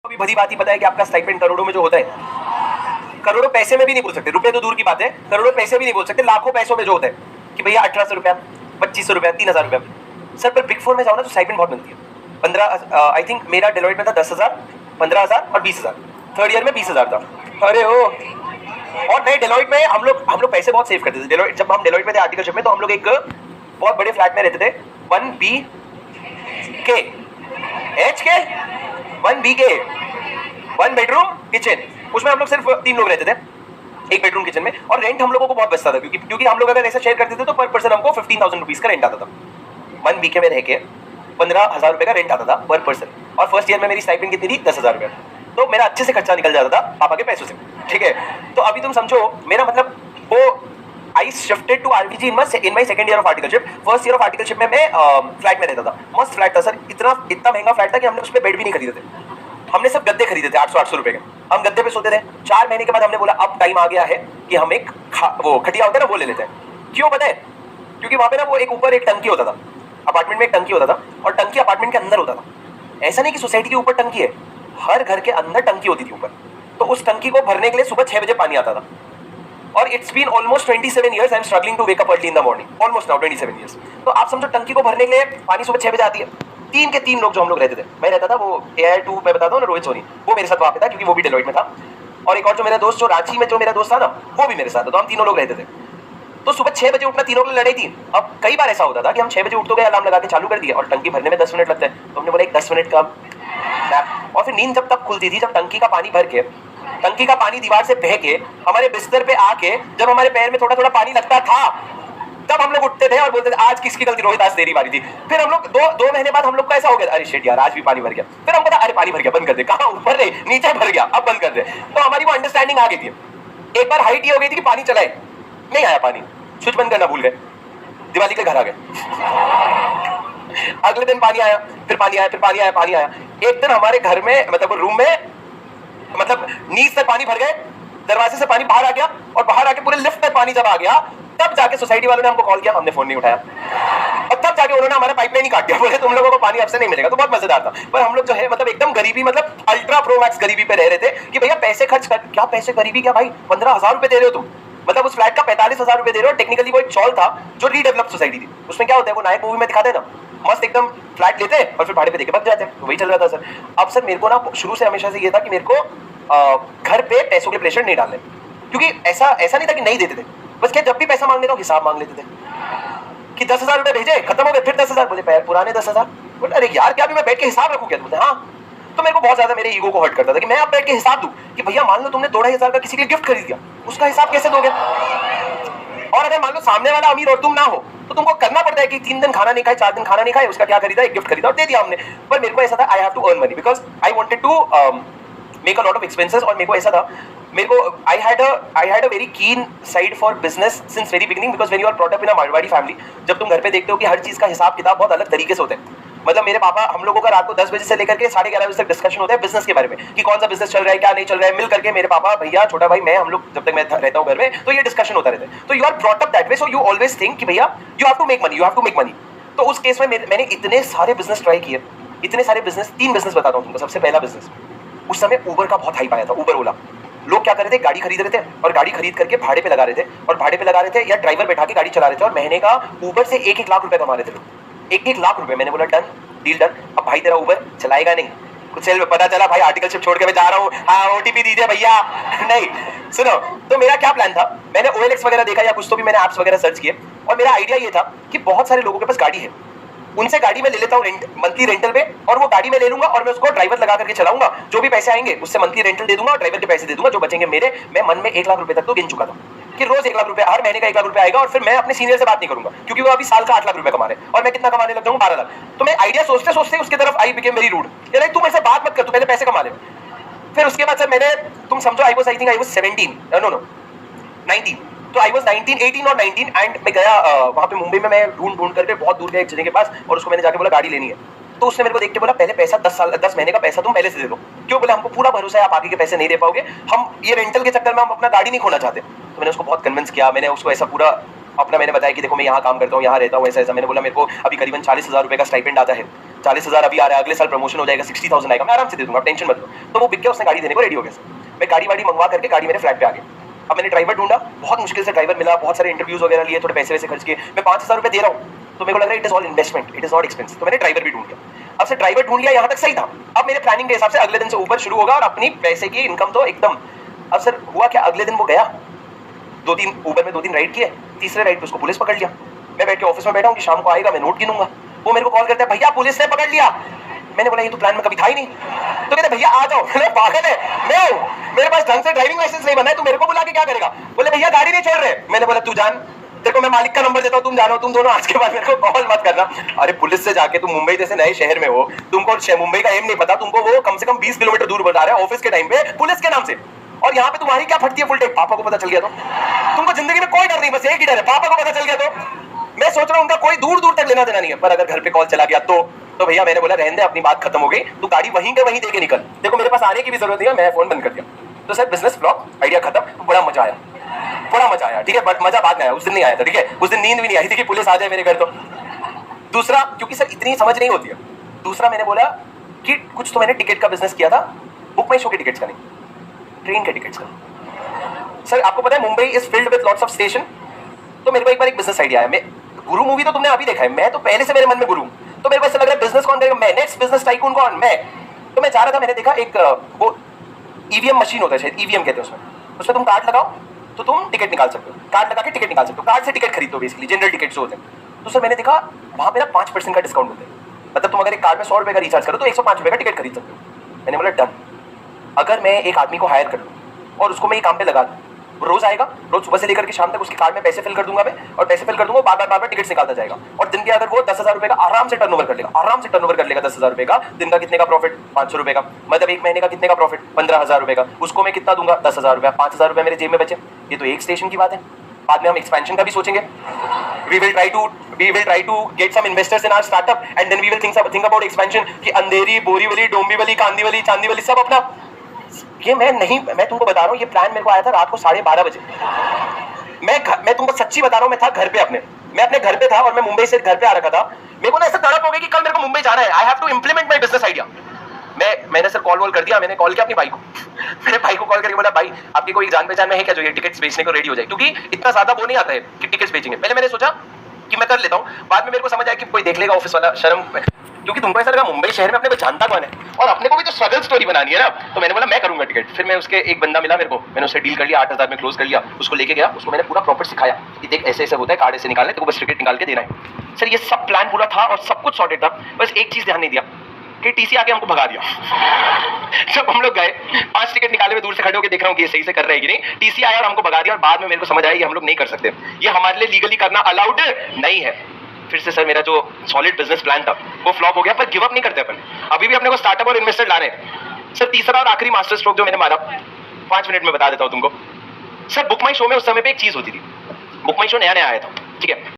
अभी भली बात ही पता है कि आपका स्टाइपेंड करोड़ों में जो होता है, करोड़ों पैसे में भी नहीं बोल सकते, रुपए तो दूर की बात है, करोड़ों पैसे भी नहीं बोल सकते, लाखों पैसों में जो होता है कि भैया 1800 रुपया, 2500 रुपया, 3000 रुपया। सर पर बिग फोर में जाओ ना तो स्टाइपेंड बहुत मिलती है। 15 आई थिंक मेरा डेलोइट में था 10,000, 15,000 और 20,000। थर्ड ईयर में 20,000 था। अरे ओ, और नए डेलोइट में हम लोग पैसे बहुत सेव करते थे। डेलोइट, जब हम डेलोइट में थे आर्टिकलशिप में, तो हम लोग एक बहुत बड़े फ्लैट में रहते थे, 1 BK, 1 BK, 1 बेडरूम किचन, उसमें हम लोग सिर्फ 3 लोग रहते थे, एक बेडरूम किचन में। और रेंट हम लोगों को बहुत बचता था, क्योंकि हम लोग अगर ऐसा शेयर करते थे तो पर पर्सन हमको 15,000 रुपीज का रेंट आता था। 1 BK में रह के 15,000 रुपए का रेंट आता था पर पर्सन। और फर्स्ट ईयर में मेरी स्टाइपेंड कितनी थी? 10,000 रुपए। तो मेरा अच्छे से खर्चा निकल जाता था पापा के पैसों से, ठीक है। तो अभी तुम समझो मेरा मतलब वो I shifted to RVG in my second year of articleship. First year of articleship में मैं फ्लैट में रहता था। मस्त फ्लैट था सर, इतना महंगा फ्लैट था कि हमने उस पर बेड भी नहीं खरीदे थे। हमने सब गद्दे खरीदे थे 800 रुपए के। हम गद्दे पे सोते थे। 4 महीने के बाद हमने बोला अब टाइम आ गया है कि हम एक वो खटिया होता है ना, वो ले लेते हैं। क्यों पता है? क्योंकि वहां पे ना वो एक ऊपर एक टंकी होता था, अपार्टमेंट में एक टंकी होता था, और टंकी अपार्टमेंट के अंदर होता था। ऐसा नहीं कि सोसाइटी के ऊपर टंकी है, हर घर के अंदर टंकी होती थी ऊपर। तो उस टंकी को भरने के लिए सुबह 6 बजे पानी आता था। और it's been almost 27 years I am struggling to wake up early in the morning, almost now 27 years। तो आप समझो टंकी को भरने के लिए पानी सुबह 6 बजे आती है। 3 के 3 लोग जो हम लोग रहते थे, मैं रहता था, वो AR2 मैं बताता हूँ ना, रोहित सोनी, वो मेरे साथ वहाँ पे था क्योंकि वो भी डेलोइट में था। और एक और जो मेरा दोस्त, जो रांची में जो मेरा दोस्त था ना, वो भी मेरे साथ था। तो हम तीनों लोग रहते थे। तो सुबह 6 बजे उठना तीनों की लड़ाई थी। अब कई बार ऐसा होता था कि हम 6 बजे उठ तो गए, अलार्म लगा के चालू कर दिया, और टंकी भरने में 10 मिनट लगते हैं। तो हमने बोला एक 10 मिनट का नैप। और फिर नींद जब तक खुलती थी जब टंकी का पानी भर के, टंकी का पानी दीवार से बह के हमारे बिस्तर पे आके जब हमारे पैर में थोड़ा थोड़ा पानी लगता था, तब हम लोग उठते थे और बोलते थे आज किसकी गलती? रोहित, आज तेरी बारी थी। फिर हम लोग दो महीने बाद हम लोग का ऐसा हो गया, अरे शिट यार, आज भी पानी भर गया। फिर हम पता, अरे पानी भर गया, बंद कर दे। कहाँ? ऊपर नहीं, नीचे भर गया, अब बंद कर दे। तो हमारी वो अंडरस्टैंडिंग आ गई थी। एक बार हाइट ये हो गई थी कि पानी चलाए, नहीं आया पानी, स्विच बंद करना भूल गए, दिवाली के घर आ गए। अगले दिन पानी आया, फिर पानी आया, फिर पानी आया, पानी आया। एक दिन हमारे घर में, मतलब रूम में, मतलब नीचे से पानी भर गए, दरवाजे से पानी बाहर आ गया, और बाहर आके पूरे लिफ्ट तक पानी जब आ गया, तब जाके सोसाइटी वालों ने हमको कॉल किया, हमने फोन नहीं उठाया, और तब जाके उन्होंने हमारा पाइपलाइन ही काट दिया। बोले तुम लोगों को पानी अब से नहीं मिलेगा। तो बहुत मजेदार था। पर हम लोग जो है मतलब एकदम गरीबी, मतलब अल्ट्रा प्रो मैक्स गरीबी पे रह रहे थे कि भैया पैसे खर्च कर, क्या पैसे गरीबी क्या भाई, 15,000 रुपए दे रहे हो तुम, मतलब उस फ्लैट का 45,000 रुपए दे रहे हो। टेक्निकली वो एक चौल था जो रीडेवलप सोसाइटी थी। उसमें क्या होता है, वो नायक मूवी में दिखाते हैं ना, मस्त एकदम फ्लैट लेते हैं और फिर भाड़े पे देके भाग जाते हैं। तो वही चल रहा था सर। अब सर मेरे को ना शुरू से हमेशा से ये था कि मेरे को घर पे पैसों के प्रेशर नहीं डालने, क्योंकि ऐसा नहीं था कि नहीं देते थे, बस क्या जब भी पैसा मांगने का हिसाब मांग लेते थे कि 10,000 रुपए भेजे, खत्म हो गए, फिर 10,000, बोले पुराने 10,000। बोले अरे यार क्या भी मैं बैठ के हिसाब रखूं क्या? बोलते हाँ। तो मेरे को बहुत ज्यादा मेरे ईगो को हर्ट करता था कि मैं अब बैठ के हिसाब दूं कि भैया मान लो तुमने 2,500 का किसी के लिए गिफ्ट खरीद दिया, उसका हिसाब कैसे दोगे? और अगर मान लो सामने वाला अमीर और तुम ना हो, तो तुमको करना पड़ता है कि 3 दिन खाना नहीं खाए, 4 दिन खाना नहीं खाए, उसका क्या खरीदा? एक गिफ्ट खरीदा और दे दिया हमने। पर मेरे को ऐसा था, I have to earn money because I wanted to make a lot of expenses. और मेरे को ऐसा था, मेरे को I had a very keen side for business since very beginning, because when you are brought up in a Marwari family, जब तुम घर पे देखते हो कि हर चीज का हिसाब किताब बहुत अलग तरीके से होता है। मतलब मेरे पापा, हम लोगों का रात को 10 बजे से लेकर के 11:30 बजे तक डिस्कशन होता है बिजनेस के बारे में कि कौन सा बिजनेस चल रहा है, क्या नहीं चल रहा है। मिल करके मेरे पापा, भैया, छोटा भाई, मैं, हम लोग जब तक मैं रहता हूँ घर में, तो ये डिस्कशन होता रहता है। तो you are brought up that way, so you always think कि भैया you have to make money, you have to make money. तो उस केस में मैंने इतने सारे बिजनेस ट्राई किए, इतने सारे बिजनेस। 3 बिजनेस बताता हूँ तुमको। सबसे पहला बिजनेस, उस समय उबर का बहुत हाइप आया था, उबर ओला। लोग क्या कर रहे थे, गाड़ी खरीद रहे थे और गाड़ी खरीद करके भाड़े पे लगा रहे थे, और भाड़े पे लगा रहे थे या ड्राइवर बैठा के गाड़ी चला रहे थे, और महीने का उबर से 1-1 लाख रुपए कमा रहे थे लोग। 1-1 लाख रुपए। मैंने बोला डन, डील डन। अब भाई तेरा उबर चलाएगा नहीं, कुछ सेल में पता चला भाई आर्टिकलशिप छोड़ के मैं जा रहा हूँ, हाँ OTP दीजिए भैया। नहीं, सुनो, तो मेरा क्या प्लान था, मैंने OLX वगैरह देखा या कुछ तो भी मैंने ऐप्स वगैरह सर्च किए, और मेरा आइडिया ये था कि बहुत सारे लोगों के पास गाड़ी है, उनसे गाड़ी में ले लेता हूँ मंथली रेंटल पे, और वो गाड़ी में ले लूंगा और मैं उसको ड्राइवर लगा करके चलाऊंगा। जो भी पैसे आएंगे उससे मंथली रेंटल दे दूंगा और ड्राइवर के पैसे दे दूंगा, जो बचेंगे मेरे। मैं मन में 1 लाख रुपए तक तो गिन चुका था कि रोज 1 लाख रुपए, हर महीने का 1 लाख रुपए आएगा। और फिर मैं अपने सीनियर से बात नहीं करूंगा क्योंकि वो अभी साल का 8 लाख रुपए कमा रहे, और मैं कितना कमाने लग जाऊंगा? 12 लाख। तो मैं आइडिया सोचते सोचते उसकी तरफ आई बिकेम वेरी रूड। यार तू मेरे से बात मत कर, तू पहले पैसे कमा ले। फिर उसके बाद सर मैंने, तुम समझो, आई वाज 17, नो 19। तो आई वाज 18 और 19 एंड मैं गया वहाँ पे मुंबई में, मैं ढूंढ करके बहुत दूर गया एक जने के पास, और उसको मैंने जाके बोला गाड़ी लेनी है। तो उसने मेरे को देख के बोला पहले पैसा 10 महीने का पैसा तुम पहले से दे दो। क्यों? बोले हमको पूरा भरोसा है आप आगे के पैसे नहीं दे पाओगे, हम ये रेंटल के चक्कर में हम अपना गाड़ी नहीं खोना चाहते। तो मैंने उसको बहुत कन्विंस किया, मैंने उसको ऐसा पूरा अपना मैंने बताया कि देखो मैं यहाँ काम करता हूँ, यहाँ रहता हूँ, ऐसा ऐसा। मैंने बोला मेरे को अभी करीबन 40,000 रुपये का स्टाइपेंड आता है, 40,000 अभी आ रहा है, अगले साल प्रमोशन हो जाएगा, 60,000 आएगा, मैं आराम से दे दूंगा, टेंशन मत लो। तो वो बिक गया, उसने गाड़ी देने को रेडी हो गया। मैं गाड़ी वाड़ी मंगवा करके गाड़ी मेरे फ्लैट पे आ गई। अब मैंने ड्राइवर ढूंढा, बहुत मुश्किल से ड्राइवर मिला, बहुत सारे इंटरव्यूज वगैरह लिए, थोड़े पैसे वैसे खर्च किए। मैं 5,000 रुपए दे रहा हूँ, तो मेरे को लग रहा है it is all investment, it is not expense. तो मैंने ड्राइवर भी ढूंढ लिया। अब से ड्राइवर ढूंढ लिया, यहाँ तक सही था। अब मेरे प्लानिंग के हिसाब से अगले दिन से ऊबर शुरू होगा और अपनी पैसे की इनकम तो एकदम। अब सर हुआ क्या, अगले दिन वो गया, 2-3 ऊबर में 2-3 राइड किए, तीसरे राइड पे उसको पुलिस पकड़ लिया। मैं बैठ के ऑफिस में बैठा हूँ कि शाम को आएगा, मैं नोट गिनूंगा। वो मेरे को कॉल करता है, भैया पुलिस ने पकड़ लिया। मैंने बोला ये तो प्लान में कभी था ही नहीं। तो कहते भैया आ जाओ। मैंने पागल है मैं हूँ, मेरे पास ढंग से ड्राइविंग लाइसेंस नहीं बना है, तू मेरे को बुला के क्या करेगा। बोले भैया गाड़ी नहीं छोड़ रहे। मैंने बोला तू जान, देखो मैं मालिक का नंबर देता हूँ, तुम जानो, तुम दोनों आज के बाद मेरे को कॉल मत करना। अरे पुलिस से जाके तुम मुंबई जैसे नए शहर में हो, तुमको मुंबई का एम नहीं पता, तुमको वो कम से कम 20 किलोमीटर दूर बता रहा है ऑफिस के टाइम पे पुलिस के नाम से, और यहाँ पे तुम्हारी क्या फटती है फुल टेक। पापा को पता चल गया तो तुमको जिंदगी में कोई डर नहीं, बस एक ही डर है, पापा को पता चल गया तो। मैं सोच रहा हूँ उनका कोई दूर दूर तक लेना देना नहीं है, पर अगर घर पे कॉल चला गया तो भैया मैंने बोला रहने दे, अपनी बात खत्म हो गई, तू गाड़ी वहीं के वहीं देके निकल। देखो मेरे पास आने की भी जरूरत नहीं है, मैं फोन बंद कर दिया। तो सर बिजनेस फ्लॉप, आइडिया खत्म। तो बड़ा मजा आया, बड़ा मजा आया, ठीक है, बट मजा बाद में आया, उस दिन नहीं आया था, ठीक है, उस दिन नींद भी नहीं आई थी कि पुलिस आ जाए मेरे घर। तो दूसरा, क्योंकि सर इतनी समझ नहीं होती है, दूसरा मैंने बोला कि कुछ तो मैंने टिकट का बिजनेस किया था, बुक माई शो के टिकट्स का नहीं, ट्रेन के टिकट्स का। सर आपको पता है Mumbai is filled with lots of station. तो मेरे को एक बार एक बिजनेस आइडिया आया। मैं गुरु मूवी तो तुमने अभी देखा है, मैं तो पहले से मेरे मन में गुरु, तो मेरे को ऐसा लग रहा है बिजनेस कौन करेगा, मैं, नेक्स्ट बिजनेस टाइकून कौन, मैं। तो मैं जा रहा था, मैंने देखा एक वो ईवीएम मशीन होता है, शायद ईवीएम कहते हैं उसमें तुम कार्ड लगाओ तो तुम टिकट निकाल सकते हो, कार्ड लगा के टिकट निकाल सकते हो, कार्ड से टिकट खरीदो बेसिकली, जनरल टिकट जो होते हैं। तो सर मैंने देखा वहां पे ना 5% का डिस्काउंट होता है, मतलब तुम अगर एक कार्ड में 100 रुपए का रिचार्ज करो तो 105 रुपए का टिकट खरीद सकते हो। मैंने बोला डन, अगर मैं एक आदमी को हायर कर लूँ और उसको मैं ये काम पे लगा दूँ, रोज आएगा, रोज सुबह से लेकर के शाम तक उसके कार्ड में पैसे फिल कर दूंगा मैं, और पैसे फिल कर दूंगा, बार बार टिकट निकालता जाएगा, और दिन के अगर वो 10,000 रुपए का आराम से टर्नओवर कर लेगा, आराम से टर्नओवर कर लेगा 10,000 रुपए का, दिन का कितने का प्रॉफिट, 500 रुपए का, मतलब एक महीने का कितने का प्रॉफिट, 15,000 रुपए का, उसको मैं कितना दूंगा, 10,000 रुपया, 5,000 रुपए मेरे जेब में बचे। ये तो एक स्टेशन की बात है, बाद में हम एक्सपेंशन का भी सोचेंगे। we will try to get some investors in our startup and then we will think about expansion कि अंधेरी, बोरीवली, डोंबिवली, कांदीवली, चांदीवली सब अपना। ये मैं तुमको बता रहा हूँ, ये प्लान मेरे को आया था रात को 12:30 बजे। मैं तुमको सच्ची बता रहा हूँ, मैं था घर पे अपने, मैं अपने घर पे था और मैं मुंबई से घर पे आ रखा था। मेरे को ना ऐसा तड़प हो गई कि कल मेरे को मुंबई जाना है, I have to implement my business idea. मैंने सर कॉल कर दिया, मैंने कॉल किया अपनी भाई को, मेरे भाई को कॉल करके बोला भाई आपकी कोई जान पहचान में है क्या जो ये टिकट्स बेचने को रेडी हो जाए, क्योंकि इतना ज्यादा वो नहीं आता है कि टिकट्स बेचेंगे। पहले मैंने सोचा कि मैं कर लेता हूँ, बाद में मेरे को समझ आया कि कोई देख लेगा ऑफिस वाला, शर्म, क्योंकि तुमको ऐसा लगा मुंबई शहर में अपने को जानता कौन है और अपने को भी तो स्ट्रगल स्टोरी बनानी है ना। तो मैंने बोला मैं करूंगा टिकट। फिर मैं उसके एक बंदा मिला मेरे को, मैंने उससे डील कर लिया, 8,000 में क्लोज कर लिया, उसको लेके गया, उसको मैंने पूरा प्रॉफिट सिखाया कि देख ऐसे ऐसे होता है, कार्ड ऐसे निकालना है, तेरे को बस टिकट निकाल के देना है। सर ये सब प्लान पूरा था और सब कुछ सॉर्टेड था, बस एक चीज ध्यान नहीं दिया कि टीसी आके हमको भगा दिया। जब हम लोग गए, 5 टिकट निकाले, मैं दूर से खड़े होकर देख रहा हूँ कि ये सही से कर रहे हैं कि नहीं, टीसी आया और हमको भगा दिया, और बाद में मेरे को समझ आया ये हम लोग नहीं कर सकते, ये हमारे लिए लीगली करना अलाउड नहीं है। फिर से सर मेरा जो सॉलिड बिजनेस प्लान था वो फ्लॉप हो गया, पर गिव अप नहीं करते अपन, अभी भी अपने को स्टार्टअप और इन्वेस्टर ला रहे हैं। सर तीसरा और आखिरी मास्टर स्ट्रोक जो मैंने मारा, 5 मिनट में बता देता हूँ तुमको। सर बुक माई शो में उस समय पे एक चीज होती थी, बुक माई शो नया नया आया था, ठीक है।